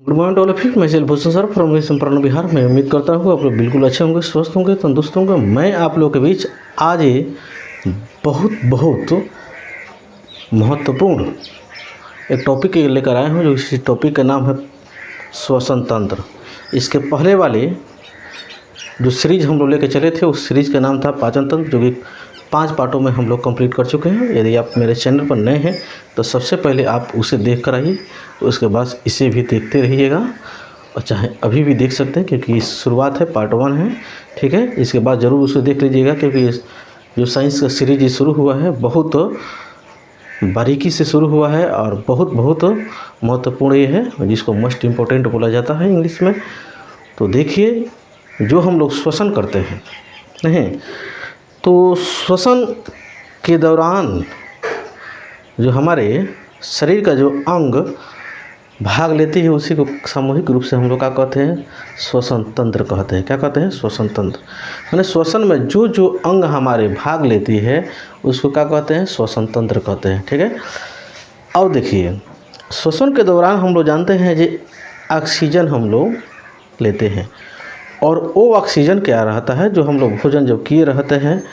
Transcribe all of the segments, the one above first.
Good morning all of you. मैं Bhushan sir from संपूर्ण बिहार में उम्मीद करता हूँ आप लोग बिल्कुल अच्छे होंगे, स्वस्थ होंगे, तंदुरुस्त होंगे। मैं आप लोगों के बीच आज ये बहुत महत्वपूर्ण एक टॉपिक लेकर आए हूँ। जो इस टॉपिक का नाम है श्वसन तंत्र। इसके पहले वाले जो सीरीज हम लोग लेकर चले थे उस सीरीज का नाम था पाचन तंत्र, जो कि 5 पार्टों में हम लोग कंप्लीट कर चुके हैं। यदि आप मेरे चैनल पर नए हैं तो सबसे पहले आप उसे देख कर आइए, उसके बाद इसे भी देखते रहिएगा और चाहे अभी भी देख सकते हैं क्योंकि शुरुआत है, पार्ट 1 है, ठीक है। इसके बाद ज़रूर उसे देख लीजिएगा क्योंकि जो साइंस का सीरीज शुरू हुआ है बहुत बारीकी से शुरू हुआ है और बहुत महत्वपूर्ण ये है, जिसको मोस्ट इम्पोर्टेंट बोला जाता है इंग्लिश में। तो देखिए, जो हम लोग श्वसन करते हैं नहीं, तो श्वसन के दौरान जो हमारे शरीर का जो अंग भाग लेती है उसी को सामूहिक रूप से हम लोग क्या कहते हैं, श्वसन तंत्र कहते हैं। क्या कहते हैं? श्वसन तंत्र। यानी श्वसन में जो जो अंग हमारे भाग लेती है उसको क्या कहते हैं? श्वसन तंत्र कहते हैं, ठीक है। अब देखिए, श्वसन के दौरान हम लोग जानते हैं कि ऑक्सीजन हम लोग लेते हैं और वो ऑक्सीजन क्या रहता है, जो हम लोग भोजन जब किए रहते हैं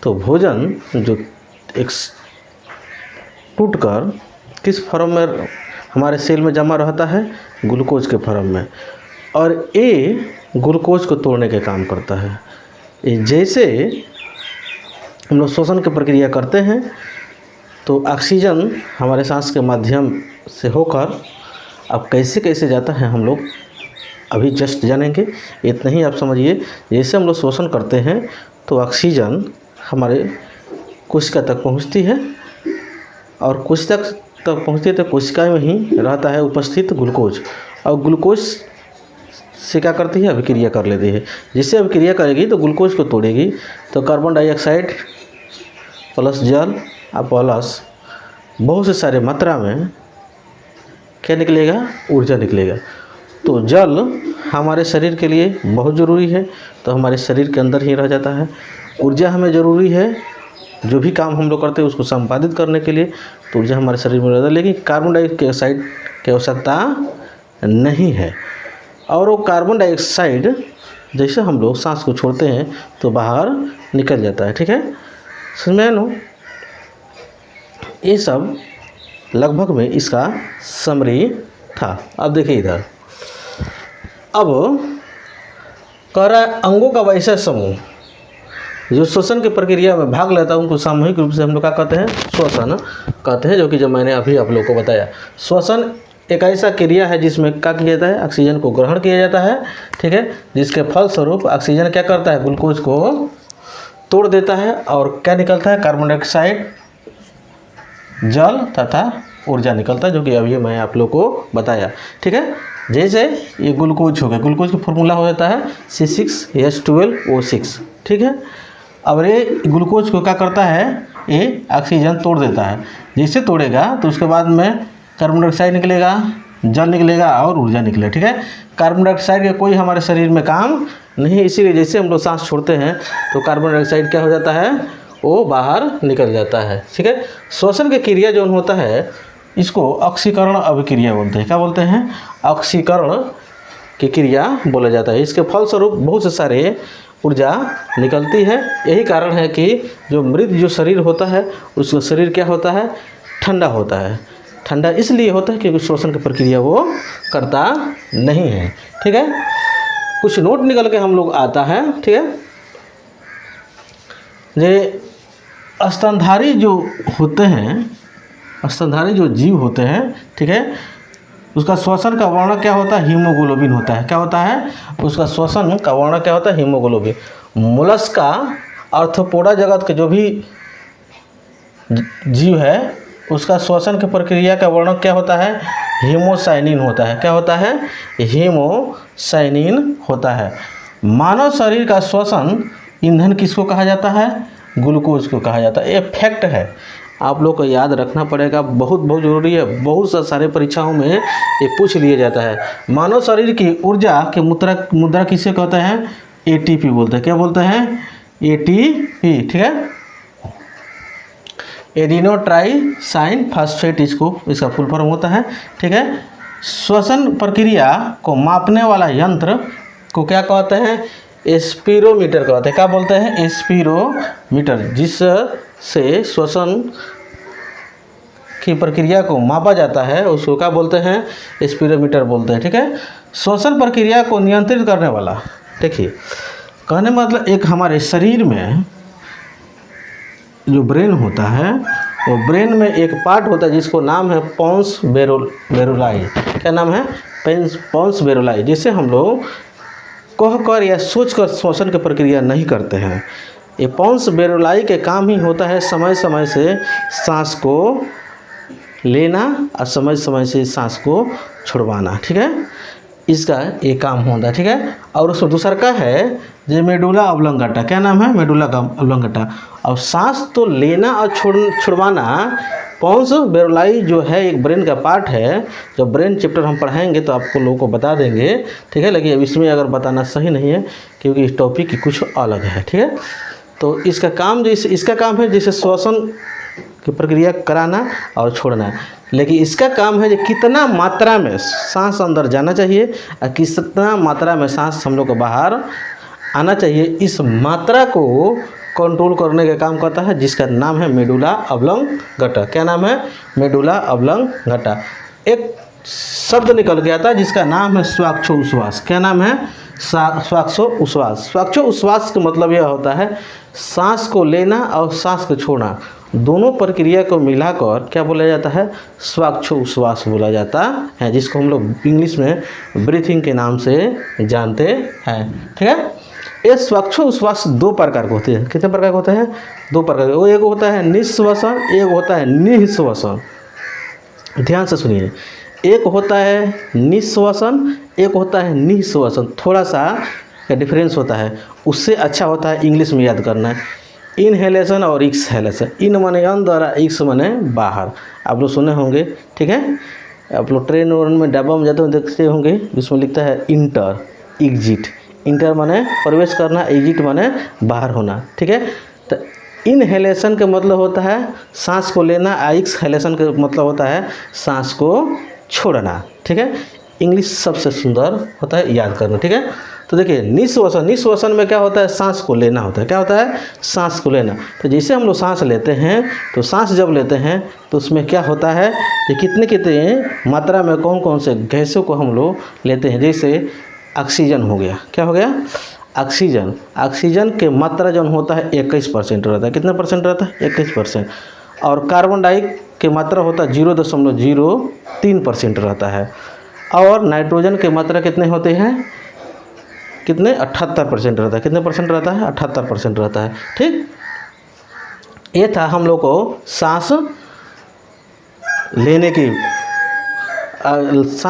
तो भोजन जो एक टूट कर किस फॉर्म में हमारे सेल में जमा रहता है, ग्लूकोज के फॉर्म में, और ये ग्लूकोज को तोड़ने के काम करता है। ये जैसे हम लोग श्वसन की प्रक्रिया करते हैं तो ऑक्सीजन हमारे सांस के माध्यम से होकर अब कैसे कैसे जाता है हम लोग अभी जस्ट जानेंगे। इतना ही आप समझिए, जैसे हम लोग श्वसन करते हैं तो ऑक्सीजन हमारे कोशिका तक पहुंचती है और कोशिका तक पहुंचती है तो कोशिका में ही रहता है उपस्थित ग्लूकोज, और ग्लूकोज से क्या करती है? अभिक्रिया कर लेती है। जिससे अभिक्रिया करेगी तो ग्लूकोज को तोड़ेगी तो कार्बन डाइऑक्साइड प्लस जल और प्लस बहुत से सारे मात्रा में क्या निकलेगा? ऊर्जा निकलेगा। तो जल हमारे शरीर के लिए बहुत ज़रूरी है, तो हमारे शरीर के अंदर ही रह जाता है। ऊर्जा हमें ज़रूरी है, जो भी काम हम लोग करते हैं उसको संपादित करने के लिए, तो ऊर्जा हमारे शरीर में रहता है। लेकिन कार्बन डाइऑक्साइड की आवश्यकता नहीं है, और वो कार्बन डाइऑक्साइड जैसे हम लोग सांस को छोड़ते हैं तो बाहर निकल जाता है, ठीक है। समझ में लो, ये सब लगभग में इसका समरी था। अब देखिए इधर, अब कह रहा है अंगों का वैसा समूह जो श्वसन की प्रक्रिया में भाग लेता है उनको सामूहिक रूप से हम लोग क्या कहते हैं? श्वसन कहते हैं, जो कि जब मैंने अभी आप लोगों को बताया। श्वसन एक ऐसा क्रिया है जिसमें क्या किया जाता है? ऑक्सीजन को ग्रहण किया जाता है, ठीक है। जिसके फलस्वरूप ऑक्सीजन क्या करता है? ग्लूकोज को तोड़ देता है और क्या निकलता है? कार्बन डाइऑक्साइड, जल तथा ऊर्जा निकलता है, जो कि अभी मैं आप लोग को बताया, ठीक है। जैसे ये ग्लूकोज हो गया, ग्लूकोज का फॉर्मूला हो जाता है C6H12O6, ठीक है। अब ये ग्लूकोज को क्या करता है? ये ऑक्सीजन तोड़ देता है। जैसे तोड़ेगा तो उसके बाद में कार्बन डाइऑक्साइड निकलेगा, जल निकलेगा और ऊर्जा निकलेगा, ठीक है। कार्बन डाइऑक्साइड का कोई हमारे शरीर में काम नहीं है, इसीलिए जैसे हम लोग सांस छोड़ते हैं तो कार्बन डाइऑक्साइड क्या हो जाता है? वो बाहर निकल जाता है, ठीक है। श्वसन की क्रिया जो होता है इसको ऑक्सीकरण अभिक्रिया बोलते हैं। क्या बोलते हैं? ऑक्सीकरण की क्रिया बोला जाता है। इसके फलस्वरूप बहुत से सारे ऊर्जा निकलती है। यही कारण है कि जो मृत जो शरीर होता है उसका शरीर क्या होता है? ठंडा होता है। ठंडा इसलिए होता है क्योंकि श्वसन की प्रक्रिया वो करता नहीं है, ठीक है। कुछ नोट निकल के हम लोग आता है, ठीक है। ये स्तनधारी जो होते हैं, स्तनधारी जो जीव होते हैं, ठीक है, उसका श्वसन का वर्ण क्या होता है? हीमोग्लोबिन होता है। क्या होता है? उसका श्वसन का वर्ण क्या होता है? हीमोग्लोबिन। मोलस्का, आर्थ्रोपोडा जगत के जो भी जीव है उसका श्वसन की प्रक्रिया का वर्ण क्या होता है? हीमोसाइनिन होता है। क्या होता है? हीमोसाइनिन होता है। मानव शरीर का श्वसन ईंधन किसको कहा जाता है? ग्लूकोज को कहा जाता है। ये फैक्ट है, आप लोग को याद रखना पड़ेगा, बहुत ज़रूरी है। बहुत सारे परीक्षाओं में ये पूछ लिया जाता है। मानव शरीर की ऊर्जा के मुद्रा किसे कहते हैं? ATP बोलते हैं। क्या बोलते हैं? ATP, ठीक है। एडिनो ट्राई साइन फास्फेट इसको इसका फुल फॉर्म होता है, ठीक है। श्वसन प्रक्रिया को मापने वाला यंत्र को क्या कहते हैं? स्पीरोमीटर कहते हैं। क्या बोलते हैं? स्पीरोमीटर, जिससे श्वसन की प्रक्रिया को मापा जाता है उसको क्या बोलते हैं? स्पीरोमीटर बोलते हैं। ठीक है। श्वसन प्रक्रिया को नियंत्रित करने वाला, देखिए कहने मतलब एक हमारे शरीर में जो ब्रेन होता है, वो ब्रेन में एक पार्ट होता है जिसको नाम है पोन्स बेरुलाई। क्या नाम है? पोन्स बेरुलाई, जिसे हम लोग कहकर या सोचकर श्वसन की प्रक्रिया नहीं करते हैं। ये पोन्स बेरुलाई के काम ही होता है समय समय से सांस को लेना और समय समय से सांस को छुड़वाना। ठीक है, इसका एक काम होता है। ठीक है। और उसमें दूसरा का है जो मेडुला ऑब्लोंगेटा। क्या नाम है? Medulla oblongata. और सांस तो लेना और छुड़वाना पोन्स बेरुलाई जो है एक ब्रेन का पार्ट है। जब ब्रेन चैप्टर हम पढ़ाएंगे तो आपको लोगों को बता देंगे। ठीक है, लेकिन अब इसमें अगर बताना सही नहीं है क्योंकि इस टॉपिक की कुछ अलग है। ठीक है, तो इसका काम जो इसका काम है जैसे श्वसन की प्रक्रिया कराना और छोड़ना, लेकिन इसका काम है कि कितना मात्रा में सांस अंदर जाना चाहिए और कितना मात्रा में सांस हम लोग को बाहर आना चाहिए, इस मात्रा को कंट्रोल करने का काम करता है, जिसका नाम है मेडुला ऑब्लोंगेटा। क्या नाम है? Medulla oblongata. एक शब्द निकल गया था जिसका नाम है श्वासोच्छ्वास। क्या नाम है? श्वासोच्छ्वास। श्वासोच्छ्वास का मतलब यह होता है सांस को लेना और सांस को छोड़ना, दोनों प्रक्रिया को मिलाकर क्या बोला जाता है? श्वासोच्छ्वास बोला जाता है, जिसको हम लोग इंग्लिश में ब्रीथिंग के नाम से जानते हैं। ठीक है। ये श्वासोच्छ्वास दो प्रकार के होते हैं। कितने प्रकार के होते हैं? दो प्रकार के। वो एक होता है निःश्वसन, एक होता है निःश्वसन। ध्यान से सुनिए, एक होता है निःश्वसन, एक होता है निःश्वसन। थोड़ा सा डिफरेंस होता है, उससे अच्छा होता है इंग्लिश में याद करना है। इनहेलेशन और एक्सहेलेशन। इन माने अंदर, एक्स माने बाहर। आप लोग सुने होंगे। ठीक है, आप लोग ट्रेन में डब्बा में जाते हुए देखते होंगे जिसमें लिखता है इंटर एग्जिट। इंटर माने प्रवेश करना, एग्जिट माने बाहर होना। ठीक है, तो इनहेलेशन का मतलब होता है सांस को लेना, एक्सहेलेशन का मतलब होता है सांस को छोड़ना। ठीक है, इंग्लिश सबसे सुंदर होता है याद करना। ठीक है, तो देखिए निःश्वसन, निःश्वसन में क्या होता है? सांस को लेना होता है। क्या होता है? सांस को लेना। तो जैसे हम लोग सांस लेते हैं, तो सांस जब लेते हैं तो उसमें क्या होता है कि कितने कितने मात्रा में कौन कौन से गैसों को हम लोग लेते हैं। जैसे ऑक्सीजन हो गया। क्या हो गया? ऑक्सीजन। ऑक्सीजन के मात्रा जो होता है 21% रहता है। कितना परसेंट रहता है? 21%। और कार्बन डाइऑक्साइड की मात्रा होता है 0.03% रहता है। और नाइट्रोजन की मात्रा कितने होते हैं? कितने? 78% रहता है। कितने परसेंट रहता है? 78% रहता है। ठीक, ये था हम लोग को सांस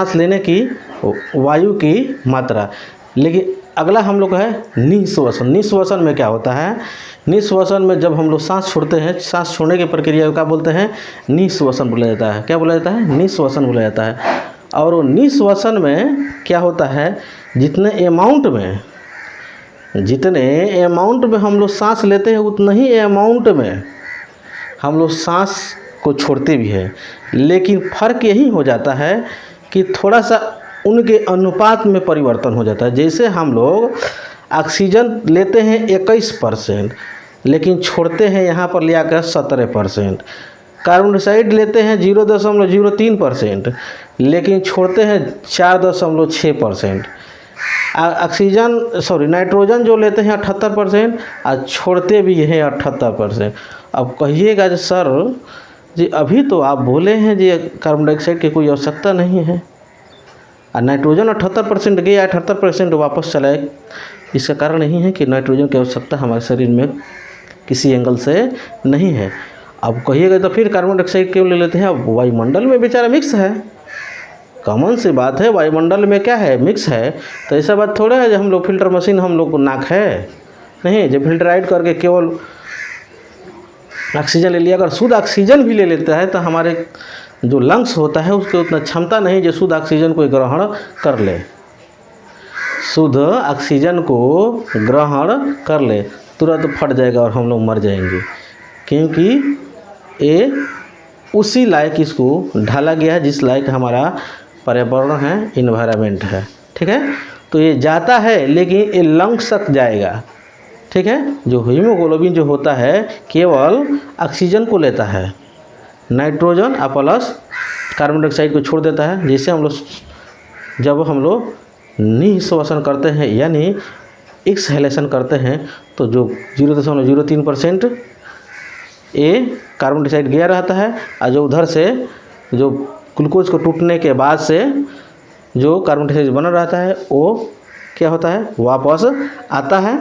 लेने की वायु की मात्रा। लेकिन अगला हम लोग है निःश्वसन। निःश्वसन में क्या होता है? निःश्वसन में जब हम लोग सांस छोड़ते हैं, सांस छोड़ने की प्रक्रिया को क्या बोलते हैं? निःश्वसन बोला जाता है। क्या बोला जाता है? निःश्वसन बोला जाता है। और निःश्वसन में क्या होता है? जितने अमाउंट में हम लोग सांस लेते हैं, उतना ही अमाउंट में हम लोग सांस को छोड़ते भी हैं। लेकिन फ़र्क यही हो जाता है कि थोड़ा सा उनके अनुपात में परिवर्तन हो जाता है। जैसे हम लोग ऑक्सीजन लेते हैं 21%, लेकिन छोड़ते हैं यहाँ पर ले आकर 17%। कार्बन डाइऑक्साइड लेते हैं 0.03%, लेकिन छोड़ते हैं 4.6%। नाइट्रोजन जो लेते हैं 78% और छोड़ते भी हैं 78%। अब कहिएगा जो सर जी अभी तो आप बोले हैं जी कार्बन डाइऑक्साइड की कोई आवश्यकता नहीं है, और नाइट्रोजन 78% गया, 78% वापस चला है। इसका कारण यही है कि नाइट्रोजन की आवश्यकता हमारे शरीर में किसी एंगल से नहीं है। अब कहिएगा तो फिर कार्बन डाइऑक्साइड क्यों ले लेते हैं? अब वायुमंडल में बेचारा मिक्स है, कॉमन सी बात है, वायुमंडल में क्या है? मिक्स है। तो ऐसा बात थोड़ा है जो हम लोग फिल्टर मशीन हम लोग को नाक है नहीं, जब फिल्टराइड करके केवल ऑक्सीजन ले लिया। अगर शुद्ध ऑक्सीजन भी ले लेता है तो हमारे जो लंग्स होता है उसकी उतना क्षमता नहीं जो शुद्ध ऑक्सीजन को ग्रहण कर ले। शुद्ध ऑक्सीजन को ग्रहण कर ले, तुरंत फट जाएगा और हम लोग मर जाएंगे, क्योंकि ये उसी लायक इसको ढाला गया है जिस लायक हमारा पर्यावरण है, इन्वायरमेंट है, ठीक है। तो ये जाता है लेकिन ये लंग्स तक जाएगा, ठीक है। जो हीमोग्लोबिन जो होता है केवल ऑक्सीजन को लेता है, नाइट्रोजन और प्लस कार्बन डाइऑक्साइड को छोड़ देता है। जब हम लोग निःश्वसन करते हैं यानी एक्सहेलेशन करते हैं तो जो 0.03% ये कार्बन डाइऑक्साइड गया रहता है, और जो उधर से जो ग्लूकोज को टूटने के बाद से जो कार्बन डाइऑक्साइड बना रहता है वो क्या होता है, वापस आता है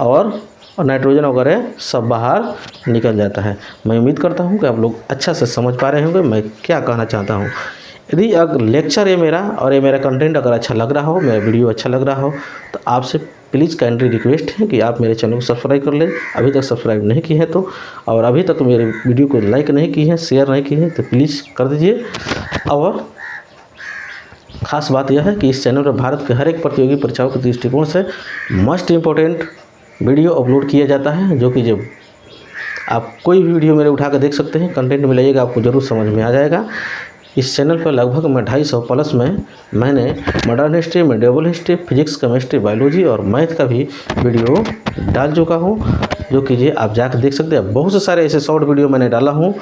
और नाइट्रोजन वगैरह सब बाहर निकल जाता है। मैं उम्मीद करता हूँ कि आप लोग अच्छा से समझ पा रहे होंगे मैं क्या कहना चाहता हूँ। यदि अगर लेक्चर ये मेरा कंटेंट अगर अच्छा लग रहा हो, मेरा वीडियो अच्छा लग रहा हो, तो आपसे प्लीज़ काइंडली रिक्वेस्ट है कि आप मेरे चैनल को सब्सक्राइब कर लें, अभी तक सब्सक्राइब नहीं किए हैं तो, और अभी तक मेरे वीडियो को लाइक नहीं की है, शेयर नहीं की है तो प्लीज़ कर दीजिए। और ख़ास बात यह है कि इस चैनल पर भारत के हर एक प्रतियोगी परीक्षाओं के दृष्टिकोण से मोस्ट इम्पोर्टेंट वीडियो अपलोड किया जाता है, जो कि जब आप कोई भी वीडियो मेरे उठा कर देख सकते हैं, कंटेंट में लाइएगा आपको ज़रूर समझ में आ जाएगा। इस चैनल पर लगभग मैं 250 प्लस में मैंने modern history, medieval history, physics, chemistry, biology और मैथ का भी वीडियो डाल चुका हूँ, जो कि ये आप जाकर देख सकते हैं। बहुत से सारे ऐसे शॉर्ट वीडियो मैंने डाला हूँ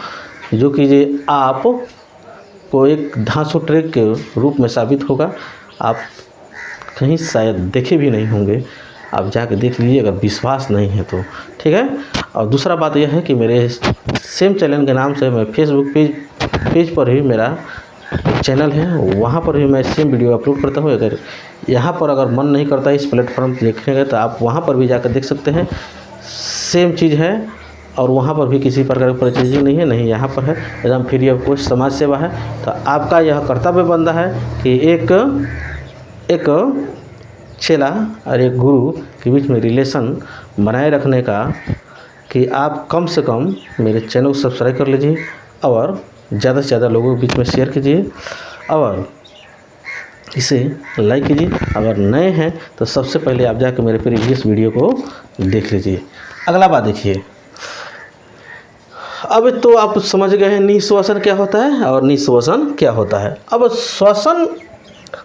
जो कि ये आप को एक धांसू ट्रिक के रूप में साबित होगा। आप कहीं शायद देखे भी नहीं होंगे, आप जाके देख लीजिए अगर विश्वास नहीं है तो, ठीक है। और दूसरा बात यह है कि मेरे सेम चैनल के नाम से मैं फेसबुक पेज पर भी मेरा चैनल है, वहाँ पर भी मैं सेम वीडियो अपलोड करता हूँ। अगर यहाँ पर अगर मन नहीं करता इस प्लेटफॉर्म पर देखने का तो आप वहाँ पर भी जाकर देख सकते हैं, सेम चीज़ है और वहाँ पर भी किसी प्रकार की परेशानी नहीं है, नहीं यहाँ पर है, एकदम फ्री ऑफ कॉस्ट समाज सेवा है। तो आपका यह कर्तव्य बनता है कि एक चेला और एक गुरु के बीच में रिलेशन बनाए रखने का, कि आप कम से कम मेरे चैनल को सब्सक्राइब कर लीजिए और ज़्यादा से ज़्यादा लोगों के बीच में शेयर कीजिए और इसे लाइक कीजिए। अगर नए हैं तो सबसे पहले आप जाकर मेरे प्रीवियस वीडियो को देख लीजिए। अगला बात देखिए, अब तो आप समझ गए हैं निःश्वसन क्या होता है और निःश्वसन क्या होता है। अब श्वसन,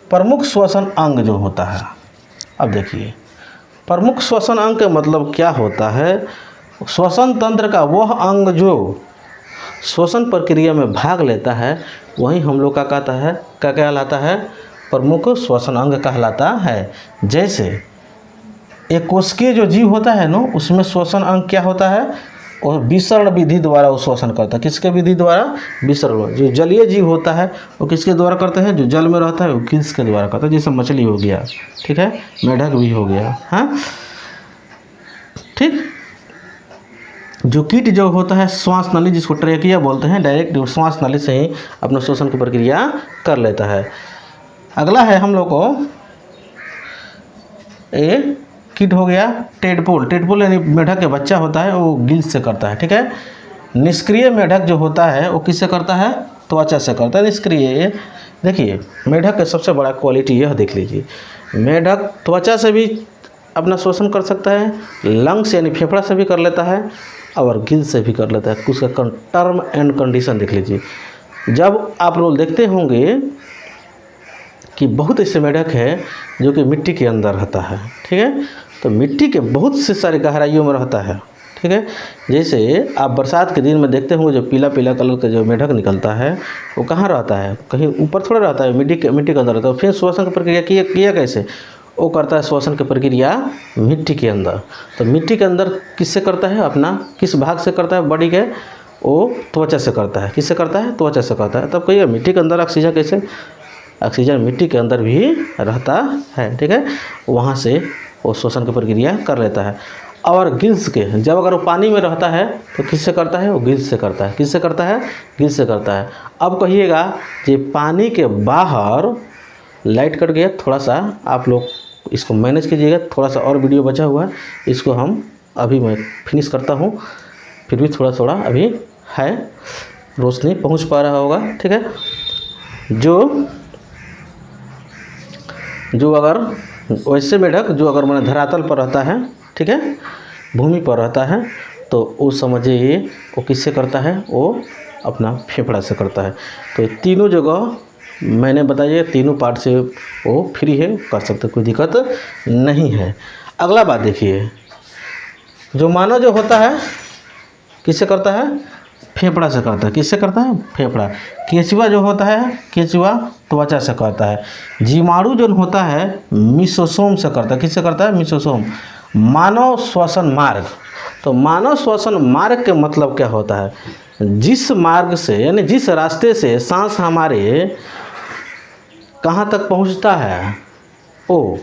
प्रमुख श्वसन अंग जो होता है, अब देखिए प्रमुख श्वसन अंग का मतलब क्या होता है। श्वसन तंत्र का वह अंग जो श्वसन प्रक्रिया में भाग लेता है वही हम लोग का क्या कहलाता है, प्रमुख श्वसन अंग कहलाता है। जैसे एक कोशिकीय जो जीव होता है ना, उसमें श्वसन अंग क्या होता है, और विसरण विधि द्वारा वो श्वसन करता है। किसके विधि द्वारा, विसरण। जो जलीय जीव होता है वो किसके द्वारा करते हैं, जो जल में रहता है वो किसके द्वारा करता है, जैसे मछली हो गया, ठीक है, मेढक भी हो गया, हाँ ठीक। जो कीट जो होता है श्वास नली, जिसको ट्रेकिया बोलते हैं, डायरेक्ट श्वास नली से ही अपना श्वसन की प्रक्रिया कर लेता है। अगला है हम लोग को एक कीट हो गया टेडपोल यानी मेढक के बच्चा होता है, वो गिल्स से करता है, ठीक है। निष्क्रिय मेढक जो होता है वो किससे करता है, त्वचा से करता है। निष्क्रिय, देखिए मेढक का सबसे बड़ा क्वालिटी यह देख लीजिए, मेढक त्वचा से भी अपना श्वसन कर सकता है, लंग्स यानी फेफड़ा से भी कर लेता है और गिल से भी कर लेता है। उसका टर्म एंड कंडीशन देख लीजिए। जब आप लोग देखते होंगे कि बहुत ऐसे मेढक है जो कि मिट्टी के अंदर रहता है, ठीक है, तो मिट्टी के बहुत से सारे गहराइयों में रहता है, ठीक है। जैसे आप बरसात के दिन में देखते होंगे जो पीला पीला कलर का जो मेढक निकलता है वो कहाँ रहता है, कहीं ऊपर थोड़ा रहता है, मिट्टी के अंदर रहता है। फिर श्वसन की प्रक्रिया किया कैसे, वो करता है श्वसन की प्रक्रिया मिट्टी के अंदर। तो मिट्टी के अंदर किससे करता है, अपना किस भाग से करता है बॉडी के, वो त्वचा से करता है। किससे करता है, त्वचा से करता है। तब कहिए मिट्टी के अंदर ऑक्सीजन कैसे, ऑक्सीजन मिट्टी के अंदर भी रहता है, ठीक है, वहाँ से वो श्वसन की प्रक्रिया कर लेता है। और गिल्स के, जब अगर वो पानी में रहता है तो किससे करता है, वो गिल्स से करता है। किससे करता है, गिल्स से करता है। अब कहिएगा कि पानी के बाहर लाइट कट गया, थोड़ा सा आप लोग इसको मैनेज कीजिएगा, थोड़ा सा और वीडियो बचा हुआ है, इसको हम अभी मैं फिनिश करता हूँ, फिर भी थोड़ा थोड़ा अभी है, रोशनी पहुँच पा रहा होगा, ठीक है। जो अगर वैसे मेढक जो अगर मैंने धरातल पर रहता है, ठीक है, भूमि पर रहता है, तो वो समझिए वो किससे करता है, वो अपना फेफड़ा से करता है। तो तीनों जगह मैंने बताइए तीनों पार्ट से वो फ्री है, कर सकते, कोई दिक्कत नहीं है। अगला बात देखिए, जो मानव जो होता है किससे करता है? फेफड़ा से करता है। किससे करता है? फेफड़ा। केंचुआ जो होता है, केंचुआ त्वचा से करता है। जीवाणु जो होता है मिसोसोम से करता है। किससे करता है? मिसोसोम। मानव श्वसन मार्ग, तो मानव श्वसन मार्ग के मतलब क्या होता है? जिस मार्ग से, यानी जिस रास्ते से सांस हमारे कहाँ तक पहुँचता है, ओ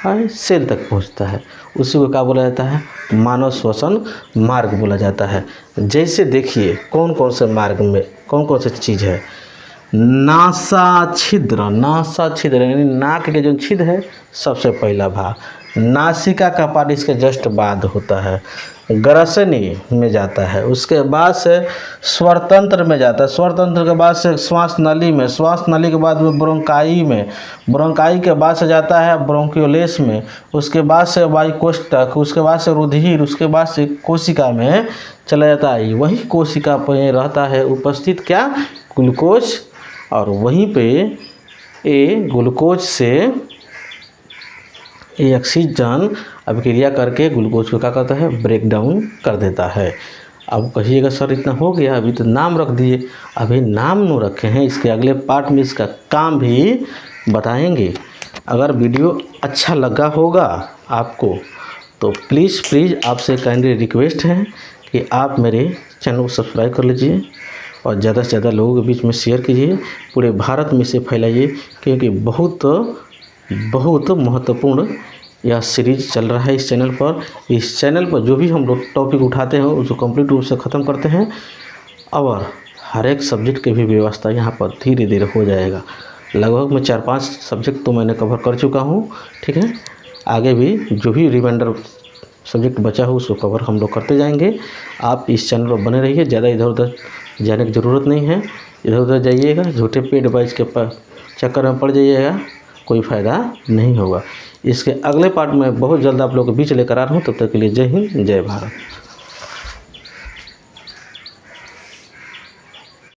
सेल तक पहुँचता है, उसी को क्या बोला जाता है? मानव श्वसन मार्ग बोला जाता है। जैसे देखिए कौन कौन से मार्ग में कौन कौन सी चीज़ है। नासा छिद्र, नासा छिद्र यानी नाक के जो छिद्र है सबसे पहला भाग, नासिका का पार्ट इसके जस्ट बाद होता है, ग्रसनी में जाता है, उसके बाद से स्वर तंत्र में जाता है, स्वर तंत्र के बाद से श्वास नली में, श्वास नली के बाद में ब्रोंकाई में, ब्रोंकाई के बाद से जाता है ब्रोंकियोलेस में, उसके बाद से वायुकोष्ठक, उसके बाद से रुधिर, उसके बाद से कोशिका में चला जाता है। वही कोशिका पर रहता है उपस्थित क्या? ग्लूकोज, और वहीं पे ये ग्लूकोज से ये ऑक्सीजन अभिक्रिया करके ग्लूकोज को क्या करता है? ब्रेक डाउन कर देता है। अब कहिएगा सर इतना हो गया, अभी तो नाम रख दिए। अभी नाम न रखे हैं, इसके अगले पार्ट में इसका काम भी बताएंगे। अगर वीडियो अच्छा लगा होगा आपको तो प्लीज़ आपसे काइंडली रिक्वेस्ट है कि आप मेरे चैनल को सब्सक्राइब कर लीजिए और ज़्यादा से ज़्यादा लोगों के बीच में शेयर कीजिए, पूरे भारत में इसे फैलाइए, क्योंकि बहुत महत्वपूर्ण यह सीरीज चल रहा है इस चैनल पर। इस चैनल पर जो भी हम लोग टॉपिक उठाते हैं उसको कंप्लीट रूप से ख़त्म करते हैं, और हर एक सब्जेक्ट की भी व्यवस्था यहाँ पर धीरे धीरे हो जाएगा। लगभग मैं 4-5 सब्जेक्ट तो मैंने कवर कर चुका हूँ, ठीक है। आगे भी जो भी रिमाइंडर सब्जेक्ट बचा हो उसको कवर हम लोग करते जाएंगे। आप इस चैनल पर बने रहिए, ज़्यादा इधर उधर जाने की ज़रूरत नहीं है। इधर उधर जाइएगा, झूठे पेड बाइज के चक्कर में पड़ जाइएगा, कोई फ़ायदा नहीं होगा। इसके अगले पार्ट में बहुत जल्द आप लोगों के बीच लेकर आ रहा हूँ। तब तक के लिए जय हिंद, जय भारत।